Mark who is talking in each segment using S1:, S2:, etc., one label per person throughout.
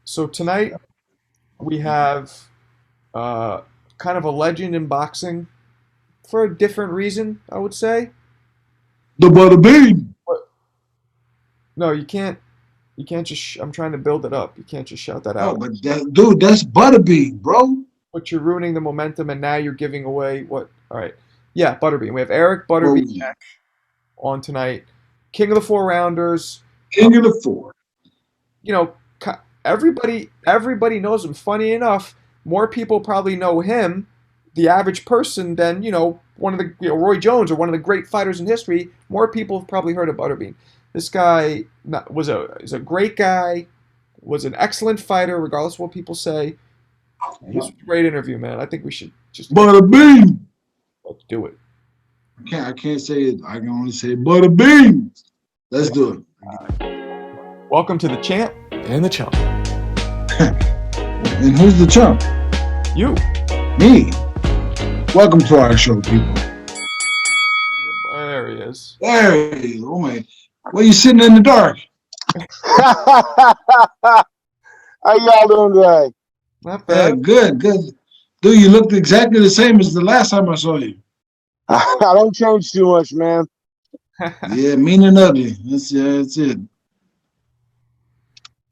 S1: So tonight we have uh, kind of a legend in boxing for a different reason, I would say.
S2: The Butterbean.
S1: But no, you can't. You can't just. I'm trying to build it up. You can't just shout that
S2: Oh,
S1: out.
S2: but dude, that's Butterbean, bro.
S1: But you're ruining the momentum, and now you're giving away what? All right. Yeah, Butterbean. We have Eric Butterbean
S2: Bro,
S1: on tonight. King of the Four Rounders. Uh,
S2: King of the Four.
S1: you know, everybody knows him. Funny enough, more people probably know him, the average person, than one of the Roy Jones or one of the great fighters in history. More people have probably heard of Butterbean. This guy was a great guy, was an excellent fighter, regardless of what people say. This was a great interview, man. I think we should just
S2: Butterbean.
S1: let's do it.
S2: I can't say it. I can only say Butterbean. Let's do
S1: Welcome to the champ and the chump.
S2: it. And who's the chump?
S1: You.
S2: Me. Welcome to our show, people.
S1: There he is.
S2: Hey, oh my. Why are you sitting in the dark?
S3: How y'all doing today?
S1: Not
S2: Yeah,
S1: bad.
S2: good, good. Dude, you looked exactly the same as the last time I saw you.
S3: I don't change too much, man.
S2: Yeah, mean and ugly. That's it.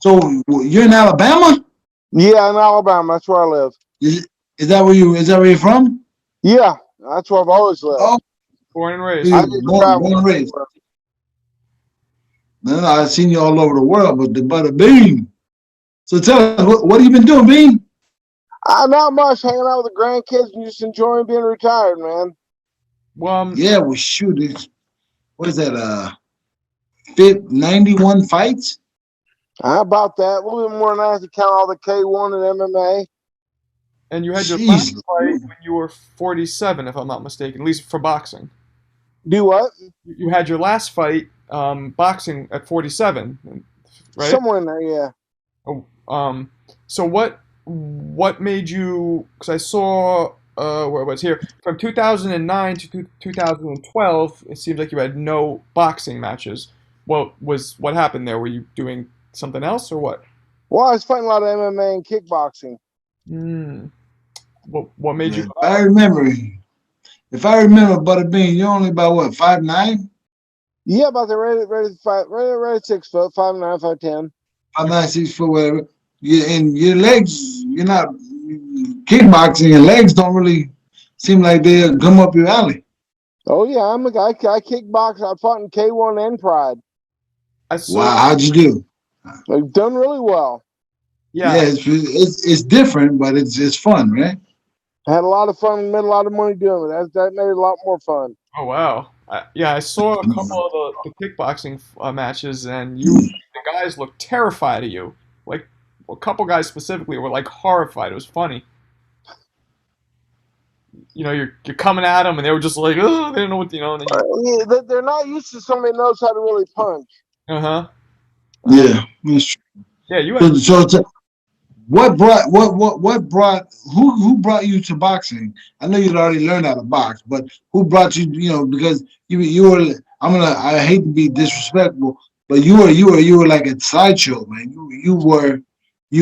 S2: So you're in Alabama?
S3: Yeah, in Alabama. That's where I live.
S2: Is that where you're from?
S3: Yeah, that's where I've always lived.
S2: Oh,
S1: Born and raised.
S3: I
S2: you're
S3: didn't
S2: born,
S3: travel
S2: born and raised.
S3: everywhere.
S2: No, I've seen you all over the world, but the butter bean. So tell us, what have you been doing, Bean?
S3: Not much. Hanging out with the grandkids and just enjoying being retired, man.
S1: Well,
S2: Yeah, well, shoot, what is that? Fit 91 fights?
S3: How about that? A little bit more than that to count all the K1 and MMA.
S1: and you had your last
S2: Jeez,
S1: fight when you were 47, if I'm not mistaken, at least for boxing.
S3: Do what?
S1: You had your last fight boxing at 47, right?
S3: Somewhere in there, yeah.
S1: Oh, so what made you? Because I saw where it was here from 2009 to 2012. It seems like you had no boxing matches. What happened there? Were you doing something else or what?
S3: Well, I was fighting a lot of MMA and kickboxing.
S1: Hmm. What made you?
S2: if I remember, butter bean, you're only about what, 5'9"?
S3: Yeah, about the ready to fight, ready 6 foot, 5'9", 5'10".
S2: 5'9", 6 foot, whatever. And your legs, you're not kickboxing. Your legs don't really seem like they come up your alley.
S3: Oh yeah, I'm a guy. I kickbox. I fought in K1 and Pride.
S1: I
S2: Wow,
S1: saw.
S2: how'd you do?
S3: I've done really well.
S1: Yeah.
S2: Yeah, it's different, but it's fun, right?
S3: I had a lot of fun, made a lot of money doing it. That made it a lot more fun.
S1: Oh wow. Yeah, I saw a couple of the kickboxing matches, and the guys looked terrified of you. Like a couple guys specifically were like horrified. It was funny. You're coming at them, and they were just like, oh, they didn't know what And then you,
S3: Yeah, they're not used to somebody that knows how to really punch.
S1: uh-huh.
S2: Yeah, that's true.
S1: Yeah, you had.
S2: So what brought who brought you to boxing? I know you'd already learned how to box, but who brought you? Because you were. I hate to be disrespectful, but you were like a sideshow, man. You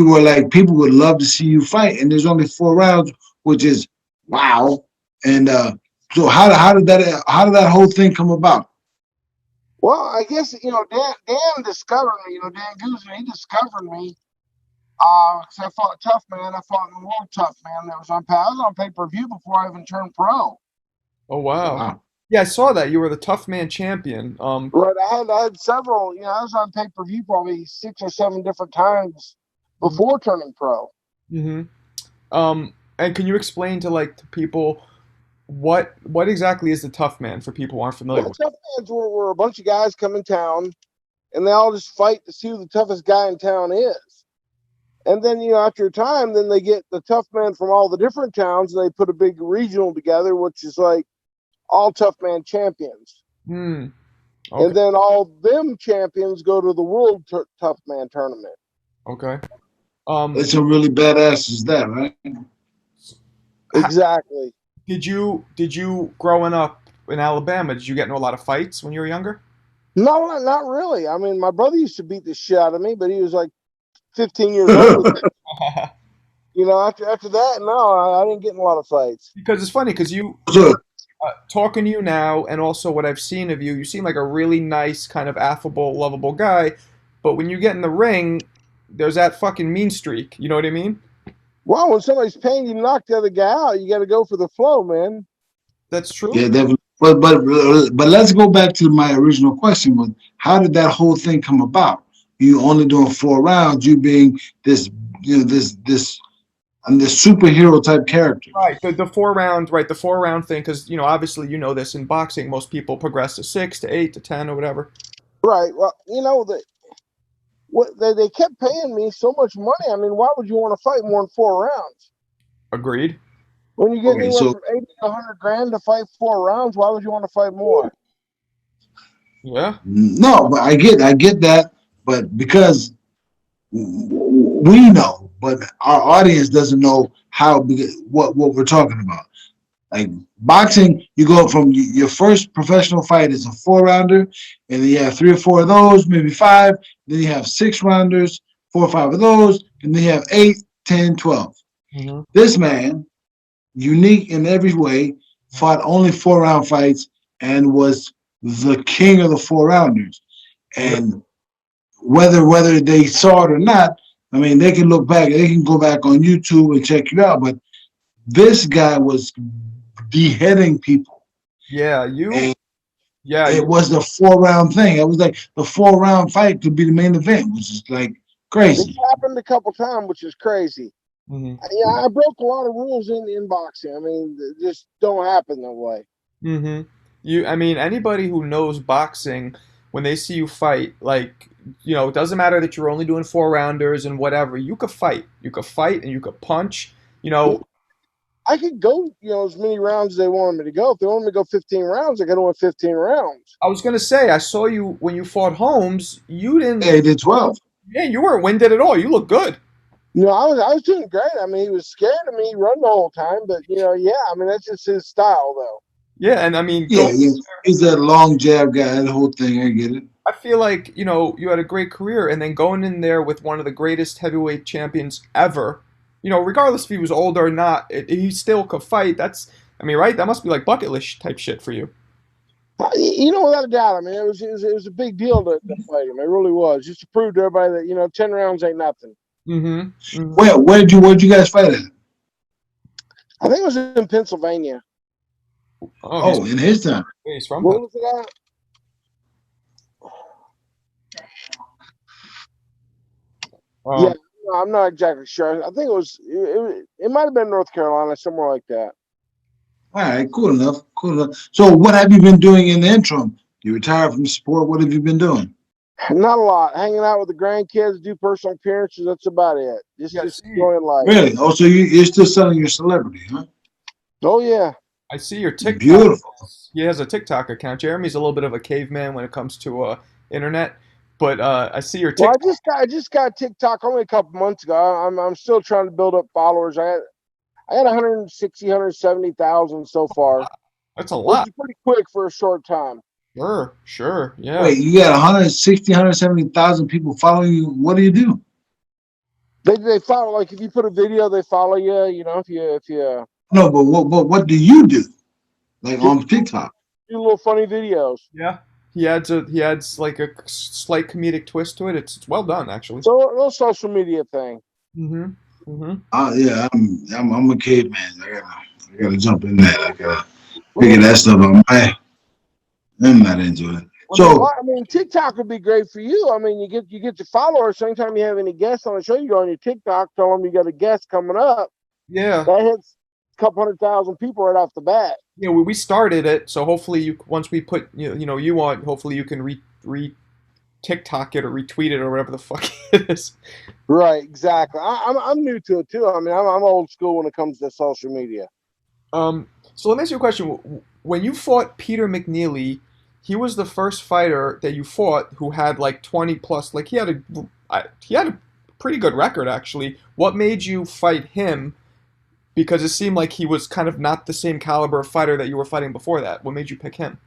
S2: were like people would love to see you fight, and there's only 4 rounds, which is wow. And so how did that whole thing come about?
S3: Well, I guess Dan discovered me. Dan Guzman, he discovered me. Because I fought Tough Man. I fought in the World Toughman. I was on pay-per-view before I even turned pro.
S1: Oh wow.
S2: Wow.
S1: Yeah, I saw that you were the Toughman Champion.
S3: Right, I had several. I was on pay-per-view probably 6 or 7 different times before turning pro.
S1: hmm and can you explain to people what exactly is the Toughman for people who aren't familiar
S3: Well,
S1: with?
S3: Tough Mans were a bunch of guys come in town, and they all just fight to see who the toughest guy in town is. And then, after a time, then they get the tough man from all the different towns, and they put a big regional together, which is like all tough man champions.
S1: Hmm. Okay.
S3: And then all them champions go to the World Tough Man tournament.
S1: Okay. Um,
S2: That's a really badass is that, right?
S3: Exactly.
S1: did you growing up in Alabama? Did you get into a lot of fights when you were younger?
S3: No, not really. I mean, my brother used to beat the shit out of me, but he was like 15 years old. You know, after that, no, I didn't get in a lot of fights.
S1: Because it's funny because you
S2: So,
S1: talking to you now, and also what I've seen of you, you seem like a really nice, kind of affable, lovable guy. But when you get in the ring, there's that fucking mean streak. You know what I mean?
S3: Well, when somebody's paying you to knock the other guy out, you got to go for the flow, man.
S1: That's true.
S2: yeah, definitely. But let's go back to my original question: was how did that whole thing come about? You only doing 4 rounds. You being this, this superhero type character.
S1: Right. The 4 round, right? The 4 round thing, because obviously you know this in boxing, most people progress to 6 to 8 to 10 or whatever.
S3: Right. Well, they kept paying me so much money. I mean, why would you want to fight more than 4 rounds?
S1: Agreed.
S3: When you get
S2: Okay,
S3: anywhere
S2: so
S3: from 80 to 100 grand to fight 4 rounds, why would you want to fight more?
S1: Yeah.
S2: no, but I get that, but because we know, but our audience doesn't know what we're talking about. Like boxing, you go from your first professional fight is a 4 rounder, and then you have 3 or 4 of those, maybe 5. Then you have 6 rounders, 4 or 5 of those, and then you have 8, 10, 12.
S1: Hmm.
S2: This man, unique in every way, fought only 4 round fights and was the king of the 4 rounders. And whether they saw it or not, I mean, they can look back, they can go back on YouTube and check you out. But this guy was beheading people,
S1: Yeah. You.
S2: and
S1: Yeah.
S2: it was the 4 round thing. It was like the 4 round fight could be the main event, which is like
S3: This
S2: crazy.
S3: happened a couple times, which is crazy.
S1: Hmm.
S3: Yeah, I broke a lot of rules in boxing. I mean, it just don't happen that way.
S1: Hmm. I mean, anybody who knows boxing, when they see you fight, like, it doesn't matter that you're only doing 4 rounders and whatever. You could fight. You could fight and you could punch. You know,
S3: I could go, as many rounds as they wanted me to go. If they wanted me to go 15 rounds, I could win 15 rounds.
S1: I was gonna say, I saw you when you fought Holmes. You
S2: Yeah,
S1: didn't.
S2: he did 12.
S1: Yeah, you weren't winded at all. You look good.
S3: I was doing great. I mean, he was scared of me, run the whole time, but yeah, I mean that's just his style, though.
S1: Yeah, and I mean,
S2: Yeah, he's that long jab guy, the whole thing. I get it.
S1: I feel like you had a great career, and then going in there with one of the greatest heavyweight champions ever. Regardless if he was old or not, he still could fight. I mean, right? That must be like bucket list type shit for you.
S3: Without a doubt. I mean, it was a big deal to fight him. It really was, just to prove to everybody that 10 rounds ain't nothing.
S1: Mm-hmm. Mm-hmm.
S2: Where'd you guys fight at?
S3: I think it was in Pennsylvania.
S1: Oh,
S2: Oh, in his time.
S1: he's from
S3: What
S1: Penn.
S3: was it at? Yeah,
S1: Um,
S3: no, I'm not exactly sure. I think it might have been North Carolina, somewhere like that.
S2: All right, cool enough. Cool enough. So, what have you been doing in the interim? You retired from sport. What have you been doing?
S3: Not a lot. Hanging out with the grandkids, do personal appearances. That's about it.
S1: yeah,
S3: Just enjoying life.
S2: Really? Oh, so you're still selling your celebrity, huh?
S3: Oh yeah.
S1: I see your TikTok.
S2: Beautiful.
S1: He has a TikTok account. Jeremy's a little bit of a caveman when it comes to internet, but I see your
S3: Well,
S1: TikTok.
S3: I just got TikTok only a couple months ago. I'm still trying to build up followers. I had 160, 170,000 so far,
S1: That's a
S3: which
S1: lot.
S3: is pretty quick for a short time.
S1: Sure, sure, yeah.
S2: Wait, you got 160, 170,000 people following you. What do you do?
S3: They follow, like, if you put a video, they follow you. If you
S2: No, but what do you do? Like
S3: just
S2: on TikTok?
S3: do little funny videos.
S1: Yeah. He adds like a slight comedic twist to it. It's well done actually.
S3: So a little social media thing.
S1: Mhm. Mhm.
S2: Yeah, I'm a caveman. I gotta jump in that. I gotta figure that stuff out. I'm not into it.
S1: Well,
S2: So
S3: Well, I mean, TikTok would be great for you. I mean, you get your followers. So anytime you have any guests on the show, you go on your TikTok, tell them you got a guest coming up.
S1: yeah.
S3: That hits a couple 100,000 people right off the bat.
S1: Yeah, we started it, so hopefully once we put you on, hopefully you can re TikTok it or retweet it or whatever the fuck it is.
S3: Right, exactly. I'm new to it too. I mean, I'm old school when it comes to social media.
S1: So let me ask you a question. When you fought Peter McNeely, he was the first fighter that you fought who had like 20 plus. Like he had a pretty good record actually. What made you fight him? Because it seemed like he was kind of not the same caliber of fighter that you were fighting before that. What made you pick him?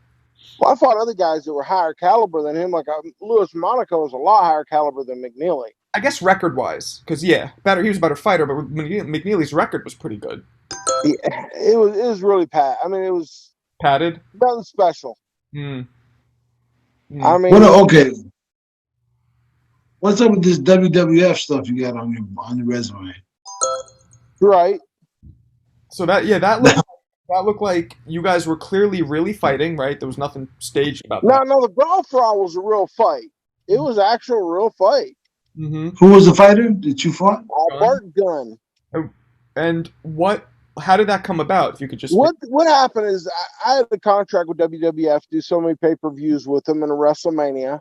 S3: Well, I fought other guys that were higher caliber than him. Like Louis Monaco was a lot higher caliber than McNeely.
S1: I guess record-wise, because yeah, better. He was a better fighter, but McNeely's record was pretty good.
S3: Yeah, it was really pat. I mean, it was
S1: Padded.
S3: nothing special.
S1: Mm,
S3: I
S1: mm.
S2: What?
S3: mean,
S2: Okay. What's up with this WWF stuff you got on your resume?
S3: right.
S1: So that looked like you guys were clearly really fighting, right? There was nothing staged about that.
S3: No, the brawl for all was a real fight. It was actual real fight.
S1: Mm-hmm.
S2: Who was the fighter that you fought?
S3: Bart Gunn.
S1: And what? How did that come about? If you could just
S3: What happened is I had a contract with WWF to do so many pay-per-views with them in a WrestleMania,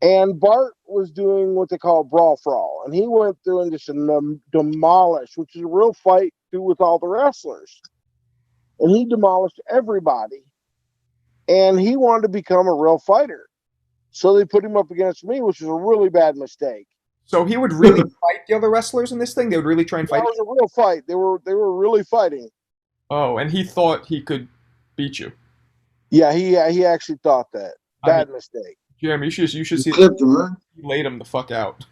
S3: and Bart was doing what they call brawl for all, and he went through and just demolished, which is a real fight with all the wrestlers, and he demolished everybody, and he wanted to become a real fighter, so they put him up against me, which was a really bad mistake.
S1: So he would really fight the other wrestlers in this thing. They would really try and fight.
S3: That was a real fight. They were really fighting.
S1: Oh, and he thought he could beat you.
S3: Yeah, he actually thought that. Bad mistake.
S1: Jeremy, you should see.
S2: Clipped him, huh?
S1: He laid him the fuck out.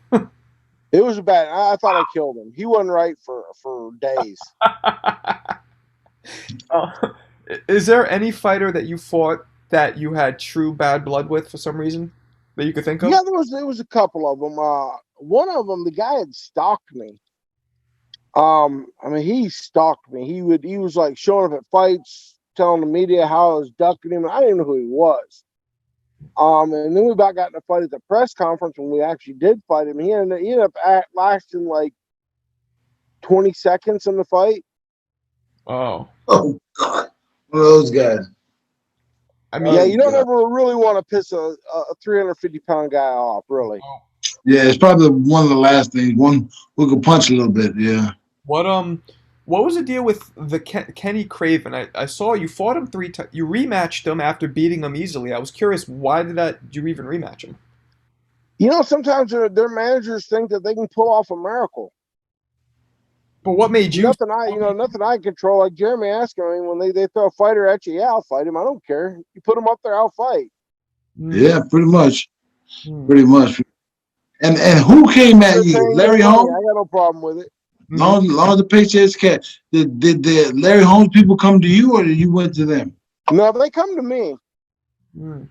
S3: It was bad. I thought I killed him. He wasn't right for days.
S1: uh, is there any fighter that you fought that you had true bad blood with for some reason that you could think of?
S3: Yeah, there was a couple of them. One of them, the guy had stalked me. I mean, he stalked me. He was like showing up at fights, telling the media how I was ducking him. I didn't know who he was. And then we about got in a fight at the press conference when we actually did fight him. He ended up lasting like 20 seconds in the fight.
S1: Oh.
S2: Oh God, one of those guys.
S1: I mean,
S3: yeah, you don't ever really want to piss a 350-pound guy off, really.
S2: Yeah, it's probably one of the last things. One who could punch a little bit. Yeah.
S1: What was the deal with the Kenny Craven? I saw you fought him 3 times. You rematched him after beating him easily. I was curious, why did you even rematch him?
S3: You know, sometimes their managers think that they can pull off a miracle.
S1: But what made you?
S3: Nothing I control. Like Jeremy asked me, when they throw a fighter at you, yeah, I'll fight him. I don't care. You put him up there, I'll fight.
S2: Yeah, pretty much. Pretty much. And who came at you? Larry Holmes?
S3: I got no problem with it.
S2: Long as the paychecks catch. Did the Larry Holmes people come to you, or did you went to them?
S3: No, they come to me.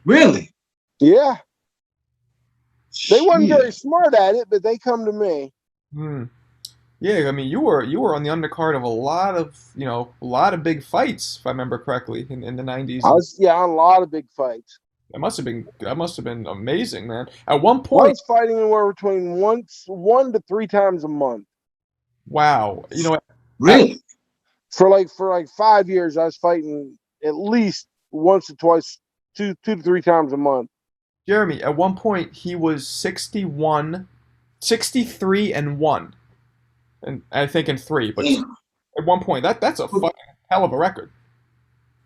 S2: Really?
S3: Yeah. They wasn't very smart at it, but they come to me.
S1: Yeah, I mean, you were on the undercard of a lot of big fights, if I remember correctly, in the 90s.
S3: I was on a lot of big fights.
S1: That must have been amazing, man. At one point,
S3: I was fighting anywhere between 1 to 3 times a month.
S1: Wow,
S2: really?
S3: For like 5 years, I was fighting at least once or twice, 2 to 3 times a month.
S1: Jeremy, at one point he was 63 and 1, and I think in 3, but at one point that's a fucking hell of a record.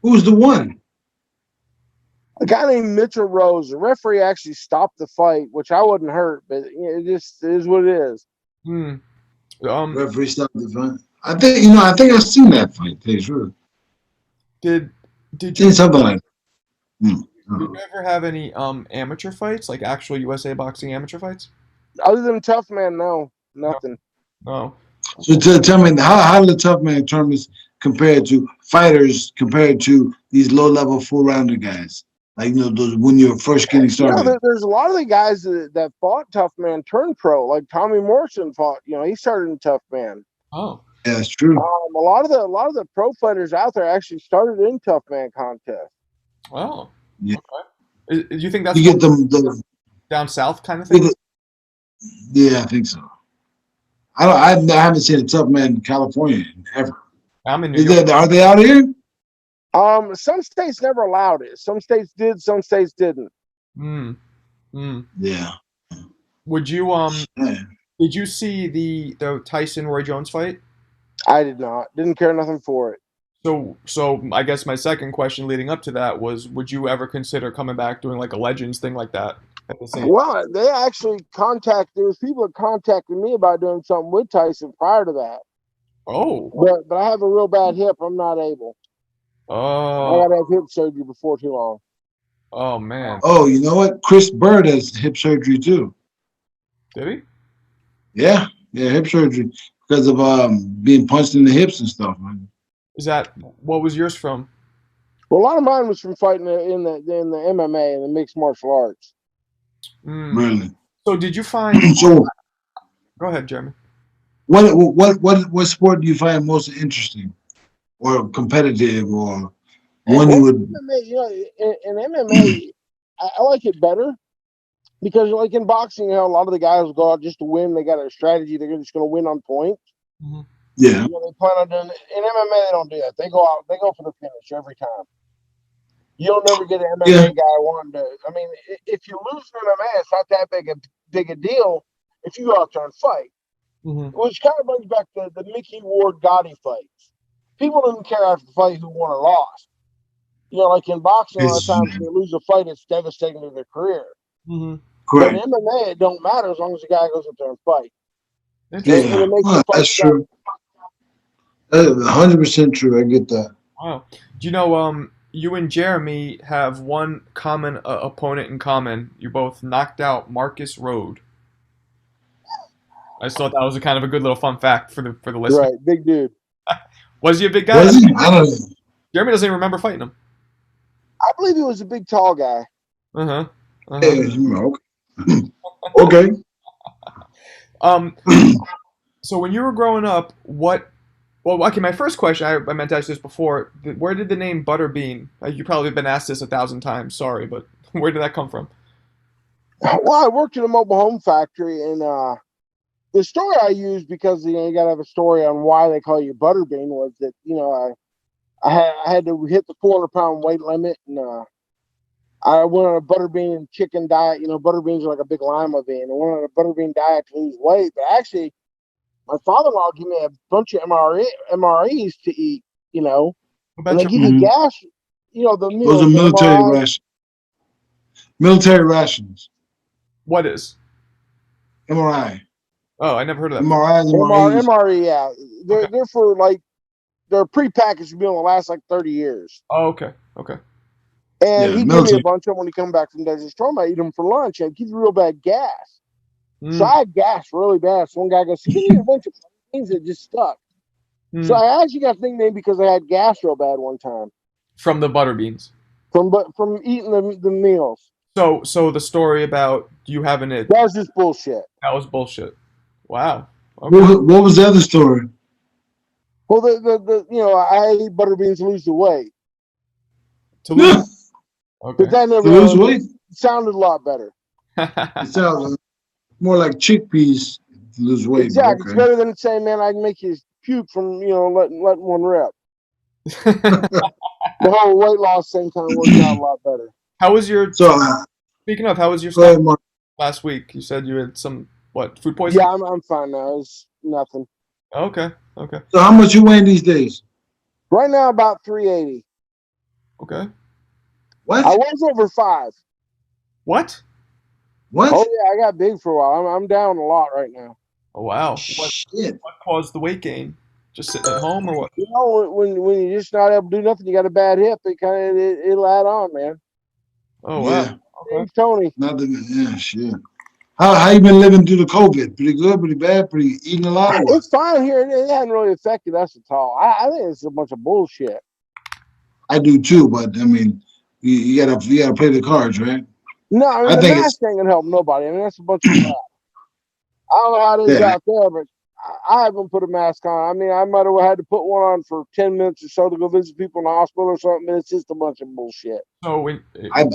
S2: Who's the one?
S3: A guy named Mitchell Rose. The referee actually stopped the fight, which I wasn't hurt, but it just is what it is.
S2: Referee stopped the fight. I think I've seen that fight. Tell you the truth.
S1: Did
S2: you something like that?
S1: Did you ever have any amateur fights, like actual USA boxing amateur fights?
S3: Other than Toughman, no, nothing.
S1: No.
S2: So tell me, how do the Toughman tournaments compared to fighters compared to these low-level 4-rounder guys? Like, those when you're first getting started.
S3: There's a lot of the guys that fought Toughman turned pro. Like Tommy Morrison fought. He started in Toughman.
S1: Oh,
S2: yeah, that's true.
S3: A lot of the pro fighters out there actually started in Toughman contest.
S1: Oh,
S2: yeah.
S1: Okay. Do you think that's
S2: you get them
S1: down south kind of thing?
S2: Yeah, I think so. I haven't seen a Toughman in California ever.
S1: I'm in New York.
S2: Are they out here?
S3: Some states never allowed it. Some states did. Some states didn't.
S2: Yeah.
S1: Would you Did you see the Tyson Roy Jones fight?
S3: I did not. Didn't care nothing for it.
S1: So I guess my second question leading up to that was, would you ever consider coming back doing like a Legends thing like that at the same?
S3: Well, they actually there was people that contacted me about doing something with Tyson prior to that.
S1: Oh.
S3: But I have a real bad hip. I'm not able.
S1: Oh.
S3: I got to have hip surgery before too long.
S1: Oh man.
S2: Oh, you know what? Chris Bird has hip surgery too.
S1: Did he?
S2: Yeah, yeah, hip surgery because of being punched in the hips and stuff, man.
S1: Is that what was yours from?
S3: Well, a lot of mine was from fighting in the MMA and the mixed martial arts.
S1: Mm.
S2: Really.
S1: So did you find?
S2: So
S1: Go ahead, Jeremy.
S2: what sport do you find most interesting or competitive or one you
S3: Well,
S2: would?
S3: MMA, in MMA, I like it better because, like in boxing, a lot of the guys go out just to win. They got a strategy. They're just going to win on points.
S1: Hmm.
S2: Yeah,
S3: They plan on doing it. In MMA, they don't do that. They go out. They go for the finish every time. You'll never get an
S2: yeah,
S3: MMA guy wanting to. I mean, if you lose in MMA, it's not that big a deal if you go out there and fight.
S1: Hmm.
S3: Which kind of brings back the Mickey Ward Gotti fights. People didn't care after the fight who won or lost. Like in boxing, a lot of
S2: it's
S3: times when they lose a fight, it's devastating to their career.
S1: Hmm.
S3: But in
S2: correct.
S3: MMA, it don't matter as long as the guy goes up there and fight, and
S1: Interesting.
S2: Yeah,
S3: it makes the
S2: well,
S3: fight
S2: that's
S3: better.
S2: true. That's 100% true. I get that.
S1: Wow. Do you know, you and Jeremy have one common opponent in common. You both knocked out Marcus Rode. I just thought that was a kind of a good little fun fact for the listener.
S3: Right, big dude.
S1: Was he a big guy?
S2: Was he? I don't know.
S1: Jeremy doesn't even remember fighting him.
S3: I believe he was a big, tall guy.
S1: Uh huh. Uh huh.
S2: Yeah, okay.
S1: Um.
S2: Okay.
S1: So when you were growing up, what? Well, okay. My first question, I meant to ask this before. Where did the name Butterbean? You probably been asked this 1,000 times. Sorry, but where did that come from?
S3: Well, I worked in a mobile home factory, and the story I used because you got to have a story on why they call you Butterbean was that I had to hit the 400-pound weight limit, and I went on a Butterbean chicken diet. Butterbeans are like a big lima bean. I went on a Butterbean diet to lose weight, but actually, my father-in-law gave me a bunch of MREs to eat.
S1: I
S3: And
S1: bet
S3: they
S1: you.
S3: give you
S2: Mhm.
S3: gas. The
S2: Those are
S3: meals, the
S2: military
S3: MRI.
S2: rations. Military rations.
S1: What is?
S2: MRI.
S1: Oh, I never heard of that before.
S2: MRIs, MREs.
S3: MRE, yeah.
S1: Okay.
S3: They're for like they're prepackaged meal that lasts like 30 years.
S1: Oh, okay. Okay.
S3: And
S2: Yeah,
S3: he gave me a
S2: military.
S3: bunch of them when he come back from Desert Storm. I eat them for lunch. And it gives you real bad gas. So
S1: Mm,
S3: I had gas really bad. So one guy goes, "Give me a bunch of things that just stuck." So
S1: mm.
S3: I actually got nicknamed because I had gas real bad one time
S1: From the Butterbeans.
S3: from eating the meals.
S1: So the story about you having it,
S3: That was just bullshit.
S1: that was bullshit. Wow. Okay.
S2: What was the other story?
S3: Well, I ate butter beans to lose the weight,
S1: To lose.
S3: but
S1: Okay.
S3: that
S2: To
S3: never
S2: lose weight?
S3: sounded a lot better.
S2: It sounds more like chickpeas to lose weight, but
S3: Exactly. It's
S2: okay.
S3: better than saying, "Man, I can make you puke from letting one rep." The whole weight loss thing kind of worked out a lot better.
S1: How was your?
S2: So,
S1: Speaking of, how was your
S2: go
S1: stomach
S2: ahead, Mark.
S1: last week? You said you had some what food poisoning?
S3: Yeah, I'm fine now. It's nothing.
S1: Okay. Okay.
S2: So, how much you weighing these days?
S3: Right now, about 380.
S1: Okay.
S2: What?
S3: I was over 5.
S1: What?
S2: What?
S3: Oh yeah, I got big for a while. I'm down a lot right now.
S1: Oh wow.
S2: Shit.
S1: What caused the weight gain? Just sitting at home or what?
S3: When you're just not able to do nothing, you got a bad hip. It'll add on, man.
S1: Oh wow.
S2: Yeah.
S1: Okay.
S3: Hey, Tony.
S2: Nothing. Yeah, shit. How you been living through the COVID? Pretty good, pretty bad, pretty eating a lot or what?
S3: It's fine here. It hasn't really affected us at all. I think it's a bunch of bullshit.
S2: I do too, but I mean, you gotta play the cards, right?
S3: No, I mean
S2: I
S3: the
S2: think it's
S3: mask ain't gonna help nobody. I mean that's a bunch of crap. I don't know how it is
S2: yeah.
S3: out there, but I haven't put a mask on. I mean, I might have had to put one on for 10 minutes or so to go visit people in the hospital or something. But it's just a bunch of bullshit.
S1: So
S2: I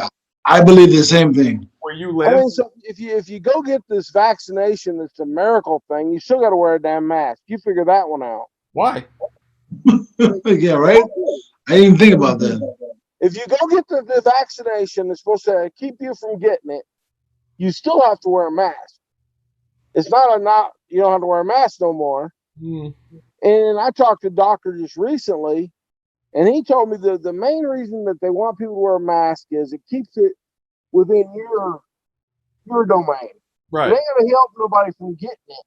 S2: I believe the same thing.
S1: where you
S3: I
S1: live,
S3: mean, so if you go get this vaccination, that's a miracle thing. You still got to wear a damn mask. You figure that one out.
S1: why?
S2: Yeah, right. I didn't even think about that.
S3: If you go get the vaccination that's supposed to keep you from getting it, you still have to wear a mask. It's not you don't have to wear a mask no more.
S1: Hmm.
S3: And I talked to a doctor just recently, and he told me the main reason that they want people to wear a mask is it keeps it within your domain. It
S1: Right.
S3: ain't gonna help nobody from getting it.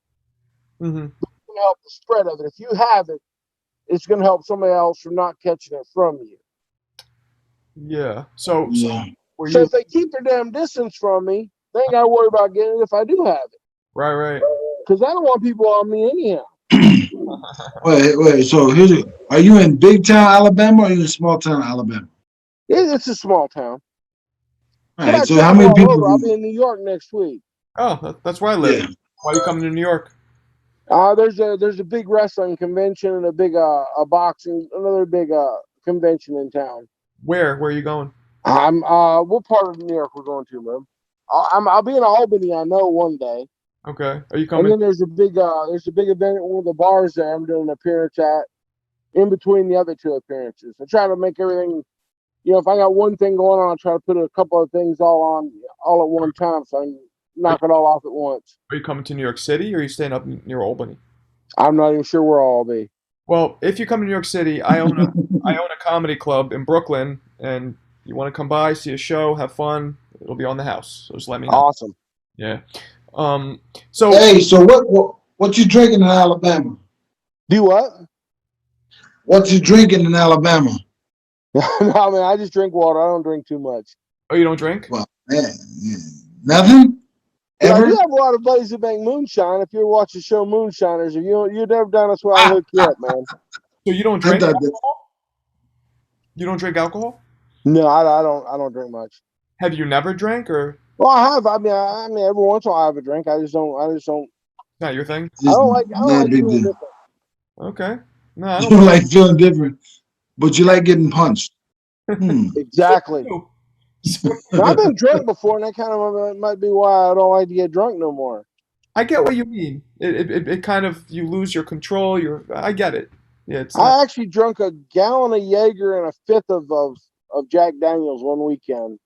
S1: Hmm.
S3: It's gonna help the spread of it. If you have it, it's gonna help somebody else from not catching it from you.
S1: Yeah. So
S2: Yeah.
S1: where
S3: So
S1: you
S3: if they keep their damn distance from me, they ain't gotta worry about getting it if I do have it.
S1: right, right.
S3: because I don't want people on me anyhow.
S2: Wait. So are you in big town Alabama or are you in small town Alabama?
S3: It's a small town,
S2: All
S3: but I
S2: right. So how
S3: travel
S2: many
S3: all
S2: people
S3: over.
S2: do
S3: I'll be
S2: you?
S3: in New York next week.
S1: Oh, that's where I live.
S2: Yeah.
S1: Why are you coming to New York?
S3: There's a big wrestling convention and a big a boxing, another big convention in town.
S1: Where are you going?
S3: What part of New York we're going to, man? I'll be in Albany, I know, one day.
S1: Okay. Are you
S3: And
S1: coming?
S3: then there's a big event at one of the bars there I'm doing an appearance at in between the other two appearances. I try to make everything, if I got one thing going on, I'll try to put a couple of things all at one time so I can
S1: Are,
S3: knock it all off at once.
S1: are you coming to New York City or are you staying up near Albany?
S3: I'm not even sure where I'll be.
S1: Well, if you come to New York City, I own a comedy club in Brooklyn, and you want to come by, see a show, have fun, it'll be on the house. So just let me know.
S3: Awesome.
S1: Yeah. Um. So
S2: Hey, so what you drinking in Alabama?
S3: Do what?
S2: What you drinking in Alabama?
S3: No, man, I just drink water. I don't drink too much.
S1: oh, you don't drink?
S2: Well, man, yeah. Nothing
S3: But I do
S2: ever.
S3: have a lot of buddies that make moonshine. If you ever watch the show Moonshiners, if you've never done, that's where I'll hook you up, man.
S1: So you don't
S2: I
S1: drink
S2: thought that.
S1: alcohol? You don't drink alcohol?
S3: No, I don't. I don't drink much.
S1: Have you never drank, or
S3: Well, I have. I mean, every once in a while I have a drink. I just don't. I just don't.
S1: not your thing?
S3: I
S2: Just
S3: don't like. I don't
S2: not a
S3: like
S2: big
S3: feeling
S2: deal.
S3: different.
S1: Okay. No, I
S2: You
S1: don't.
S2: don't like feeling different, but you like getting punched. Hmm.
S3: Exactly.
S1: So-
S3: Now, I've been drunk before, and that kind of might be why I don't like to get drunk no more.
S1: I get what you mean. It kind of you lose your control. I get it. Yeah, it's not.
S3: I actually drank a gallon of Jaeger and a fifth of Jack Daniels one weekend,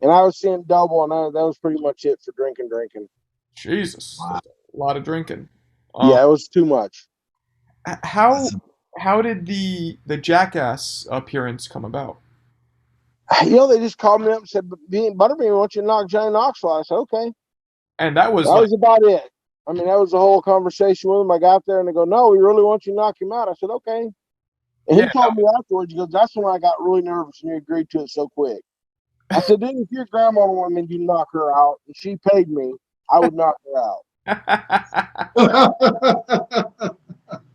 S3: and I was seeing double, and that was pretty much it for drinking.
S1: Jesus, that's a lot of drinking. Um,
S3: Yeah, it was too much.
S1: how how did the Jackass appearance come about?
S3: They just called me up and said, Butterbean, why don't you knock Johnny Knoxville out? I said, okay.
S1: And that was
S3: That
S1: like,
S3: was about it. I mean, that was the whole conversation with him. I got there and they go, no, we really want you to knock him out. I said, okay. And he
S1: yeah,
S3: told me afterwards, he goes, that's when I got really nervous and you agreed to it so quick. I said, dude, if your grandma wanted me to knock her out and she paid me, I would knock her out.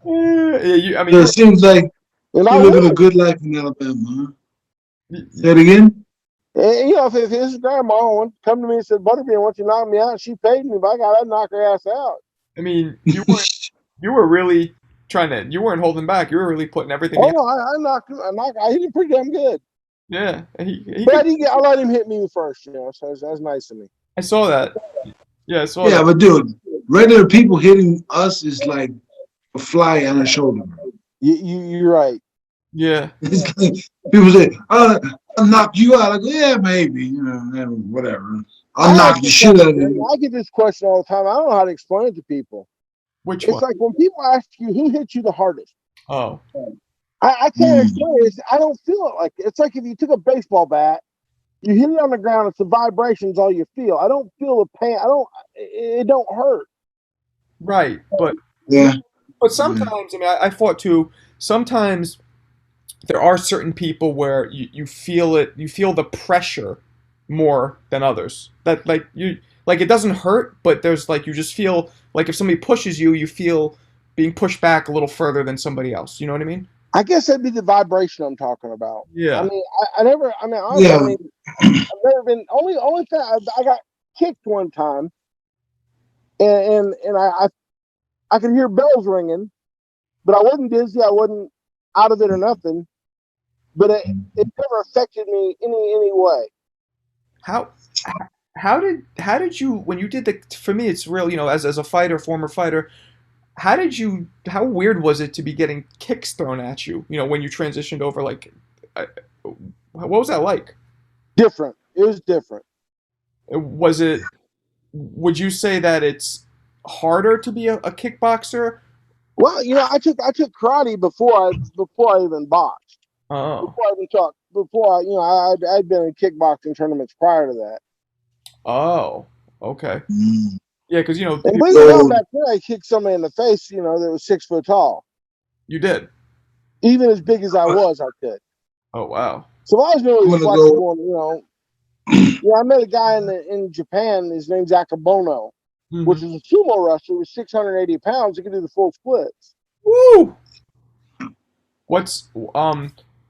S1: yeah, I mean,
S2: So it seems like
S3: And I
S2: you're living a
S3: would.
S2: good life in Alabama, huh?
S1: you,
S2: Say it again.
S3: And, if his grandma wanted to come to me and said, Butterbean, why don't you knock me out? And she paid me, but I'd knock her ass out.
S1: I mean, you were really trying to. You weren't holding back. You were really putting everything
S3: Oh,
S1: you
S3: no, I knocked him. I hit him pretty damn good.
S1: had. Yeah, he
S3: But
S1: could.
S3: I let him hit me first, so that's nice of me.
S1: I saw that. Yeah, I saw
S2: Yeah,
S1: that.
S2: but dude, regular people hitting us is like a fly on a shoulder.
S3: You're right.
S1: Yeah,
S2: It's like people say, I'll knock you out. I go, yeah, maybe, whatever. I'll knock the shit out of you.
S3: I get this question all the time. I don't know how to explain it to people.
S1: which
S3: It's
S1: one?
S3: like when people ask you who hit you the hardest.
S1: Oh,
S3: I can't explain it. I don't feel it like it's like if you took a baseball bat, you hit it on the ground. It's the vibrations all you feel. I don't feel the pain. It don't hurt.
S1: right. But
S2: Yeah.
S1: sometimes, I mean, I fought too. Sometimes there are certain people where you feel it. You feel the pressure more than others. That like it doesn't hurt, but there's like you just feel like if somebody pushes you, you feel being pushed back a little further than somebody else. You know what I mean?
S3: I guess that'd be the vibration I'm talking about. I
S1: Yeah.
S3: mean, I never. I mean, honestly,
S2: Yeah.
S3: I've never been. Only thing I got kicked one time, and I could hear bells ringing, but I wasn't dizzy. I wasn't out of it or nothing. But it never affected me any way.
S1: How how did you when you did the for me it's real, as a fighter, former fighter, how weird was it to be getting kicks thrown at you, when you transitioned over like I, what was that like?
S3: Different. It was different.
S1: Was it would you say that it's harder to be a kickboxer?
S3: Well, I took karate before I even boxed.
S1: Oh.
S3: Before I even talked. Before I'd been in kickboxing tournaments prior to that.
S1: Oh. Okay. Yeah, because
S3: And
S1: people,
S3: believe it or not, back then I kicked somebody in the face, that was 6 foot tall.
S1: you did.
S3: Even as big as I was, I could.
S1: Oh wow.
S3: So I was really
S2: Wanna go-
S3: flexible. I met a guy in Japan. His name's Akabono. which
S1: Mm-hmm.
S3: is a sumo wrestler with 680 pounds. He could do the full splits.
S1: Woo! What's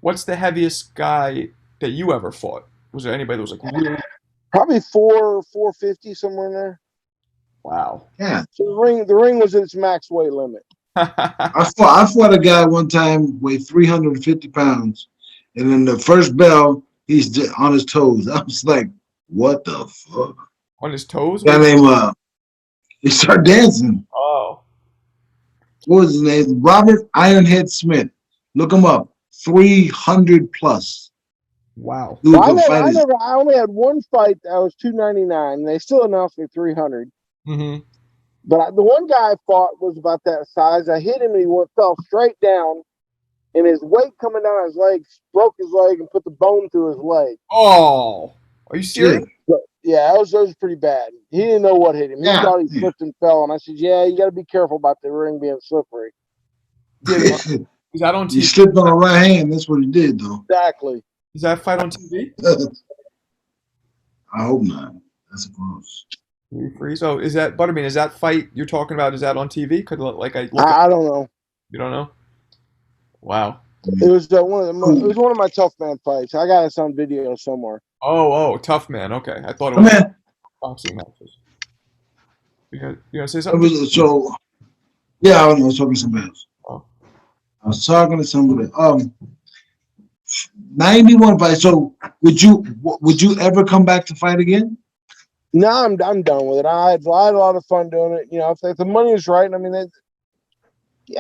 S1: what's the heaviest guy that you ever fought? Was there anybody that was like really?
S3: Probably 450 somewhere in there.
S1: Wow.
S2: Yeah.
S3: So the ring was at its max weight limit.
S2: I fought a guy one time weighed 350 pounds, and in the first bell, he's just on his toes. I was like, "What the fuck?"
S1: On his toes?
S2: Guy named he started dancing.
S1: Oh.
S2: What was his name? Robert Ironhead Smith. Look him up. 300 plus.
S1: Wow.
S2: Dude
S3: Well,
S2: could fight his.
S3: I only had one fight that was 299, and they still announced me 300.
S1: Mm-hmm.
S3: But the one guy I fought was about that size. I hit him, and he fell straight down, and his weight coming down his legs broke his leg and put the bone through his leg.
S1: Oh. Are you serious?
S3: But, yeah, that was pretty bad. He didn't know what hit him. He
S2: Yeah.
S3: thought he slipped and fell, and I said, "Yeah, you got to be careful about the ring being slippery."
S1: Yeah. Is that on
S2: He
S1: TV?
S2: slipped on the right hand. That's what he did, though.
S3: Exactly.
S1: Is that fight on TV?
S2: I hope not. That's gross.
S1: Free. So is that Butterbean? Is that fight you're talking about? Is that on TV? Could like I look up,
S3: I don't know.
S1: you don't know? Wow.
S3: It was one of my tough man fights. I got it on video somewhere.
S1: Oh, tough man. Okay, I thought it
S2: Oh,
S1: was
S2: man,
S1: boxing matches. You gonna say something?
S2: so yeah, I was talking to somebody else.
S1: Oh.
S2: I was talking to somebody. 91 fights. So would you ever come back to fight again?
S3: No, I'm done with it. I had a lot of fun doing it. You know, if the money is right, I mean,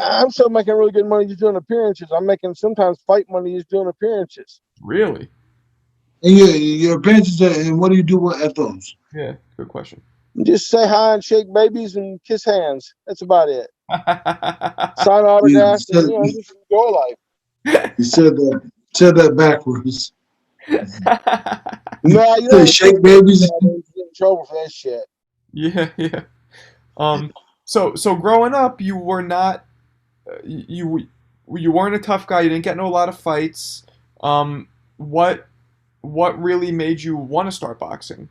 S3: I'm still making really good money just doing appearances. I'm making sometimes fight money just doing appearances.
S1: Really?
S2: And your appearances, and what do you do at those?
S1: Yeah, good question.
S3: Just say hi and shake babies and kiss hands. That's about it. Sign autographs and just enjoy life.
S2: You said that backwards.
S3: No, you don't
S2: shake babies.
S3: get in trouble for that shit.
S1: Yeah. So growing up, you were not you weren't a tough guy. You didn't get in a lot of fights. What really made you want to start boxing?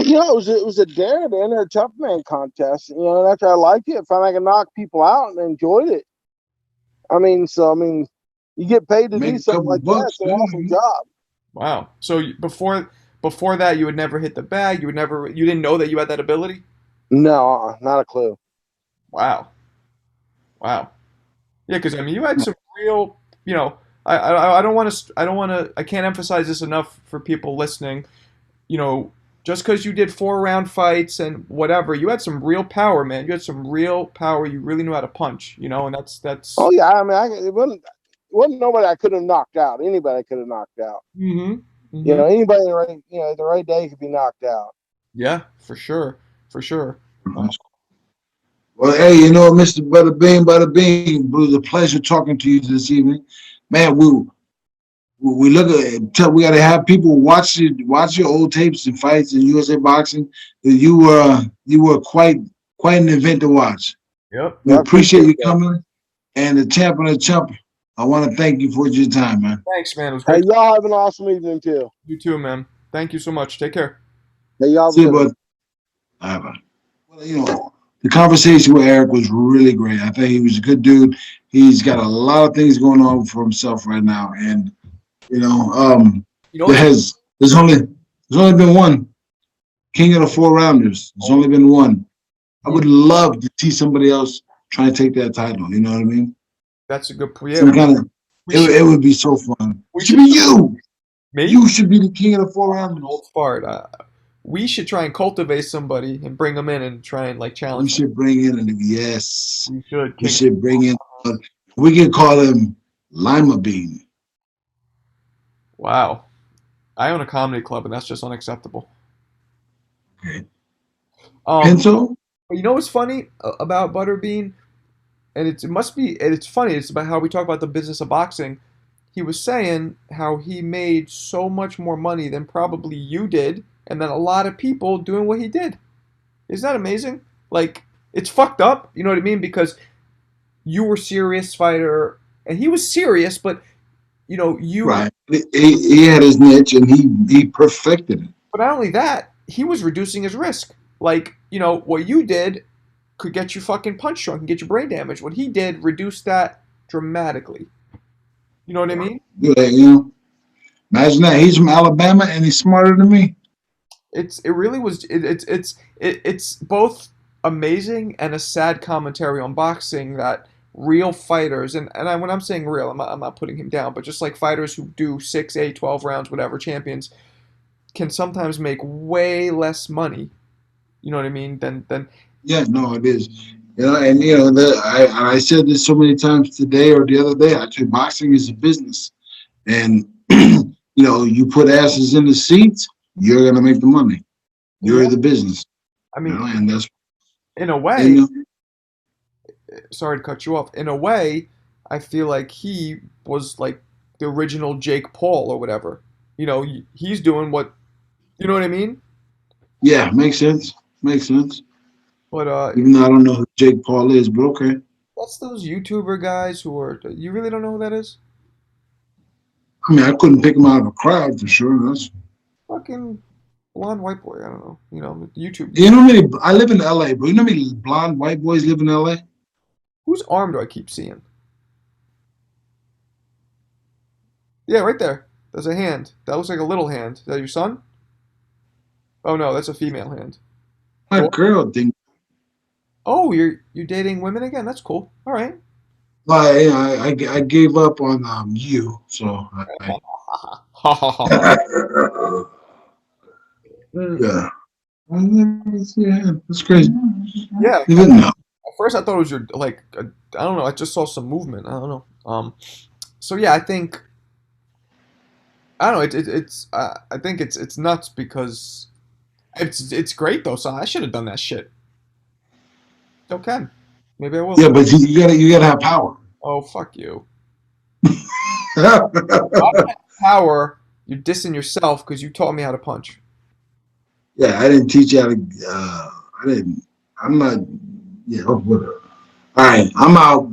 S3: You know, it was a dare to enter a tough man contest. You know, and after I liked it, found I could knock people out and enjoyed it. I mean, you get paid to
S2: Make
S3: do
S2: a
S3: something
S2: couple
S3: like that.
S2: bucks,
S3: It's an
S2: man.
S3: awesome job.
S1: Wow. So before that, you would never hit the bag. You didn't know that you had that ability.
S3: No, not a clue.
S1: Wow. Yeah, because I mean, you had some real. You know, I don't want to. I can't emphasize this enough for people listening. You know, just because you did 4-round fights and whatever, you had some real power, man. You had some real power. You really knew how to punch. You know, and that's.
S3: Oh yeah, I mean, it wasn't nobody I could have knocked out. Anybody I could have knocked out.
S1: Mm-hmm.
S3: You know, anybody the right day could be knocked out.
S1: Yeah, for sure.
S2: Well, hey, Mr. Butterbean, it was a pleasure talking to you this evening. Man, we look at we got to have people watch your old tapes and fights in USA Boxing. You were quite an event to watch.
S1: Yep.
S2: We appreciate you coming, and the champ and the chump. I want to thank you for your time, man.
S1: Thanks, man. It was
S3: Hey,
S1: great.
S3: y'all have an awesome evening too.
S1: You too, man. Thank you so much. Take care.
S3: Hey, y'all.
S2: See you, bud. All right, bud. Well, the conversation with Eric was really great. I think he was a good dude. He's got a lot of things going on for himself right now, and there's only been one king of the 4-rounders. There's only been one. I would love to see somebody else try to take that title. You know what I mean?
S1: That's a good point.
S2: It would be so fun. It should be you.
S1: Me?
S2: You should be the king of the 4-rounders.
S1: Old fart. We should try and cultivate somebody and bring them in and try and challenge.
S2: We should bring in yes.
S1: We should.
S2: We should bring in. We can call him Lima Bean.
S1: Wow. I own a comedy club, and that's just unacceptable.
S2: Okay. Pinto?
S1: You know what's funny about Butterbean? And it's funny. It's about how we talk about the business of boxing. He was saying how he made so much more money than probably you did, and then a lot of people doing what he did. Isn't that amazing? It's fucked up. You know what I mean? Because you were a serious fighter, and he was serious, but you
S2: right. He had his niche, and he perfected it.
S1: But not only that, he was reducing his risk. what you did could get you fucking punch drunk and get you brain damage. What he did reduced that dramatically. You know what I mean?
S2: Yeah, imagine that. He's from Alabama and he's smarter than me.
S1: It really was. It's both amazing and a sad commentary on boxing that real fighters when I'm saying real, I'm not putting him down, but just like fighters who do 6, 8, 12 rounds, whatever, champions can sometimes make way less money. You know what I mean? Than
S2: Yeah, no, it is. And I said this so many times today or the other day. I said boxing is a business, and you put asses in the seats, you're gonna make the money. You're
S1: yeah.
S2: the business.
S1: I mean,
S2: And that's
S1: in a way.
S2: and,
S1: Sorry to cut you off. In a way, I feel like he was like the original Jake Paul or whatever. He's doing what. You know what I mean?
S2: yeah, makes sense. Makes sense.
S1: But
S2: Even though I don't know who Jake Paul is, but okay.
S1: that's those YouTuber guys who are. You really don't know who that is?
S2: I mean, I couldn't pick him out of a crowd for sure. That's
S1: Fucking blonde white boy. I don't know. YouTube.
S2: I live in LA, but you know how many blonde white boys live in LA?
S1: Whose arm do I keep seeing? Yeah, right there. There's a hand. That looks like a little hand. Is that your son? Oh no, that's a female hand.
S2: My
S1: Cool.
S2: girl thing.
S1: Oh, you're dating women again? That's cool. All right.
S2: I gave up on you, so
S1: Ha ha ha ha.
S2: yeah. Yeah, that's crazy.
S1: Yeah.
S2: Even now.
S1: At first, I thought it was your I don't know. I just saw some movement. I don't know. So yeah, I don't know. I think it's nuts because it's great though. So I should have done that shit. Still can. Maybe I will.
S2: Yeah, but you gotta have power.
S1: Oh fuck you.
S2: Yeah,
S1: Power. You're dissing yourself because you taught me how to punch.
S2: I didn't teach you how to. I didn't. I'm not. Yeah, whatever. All right, I'm out.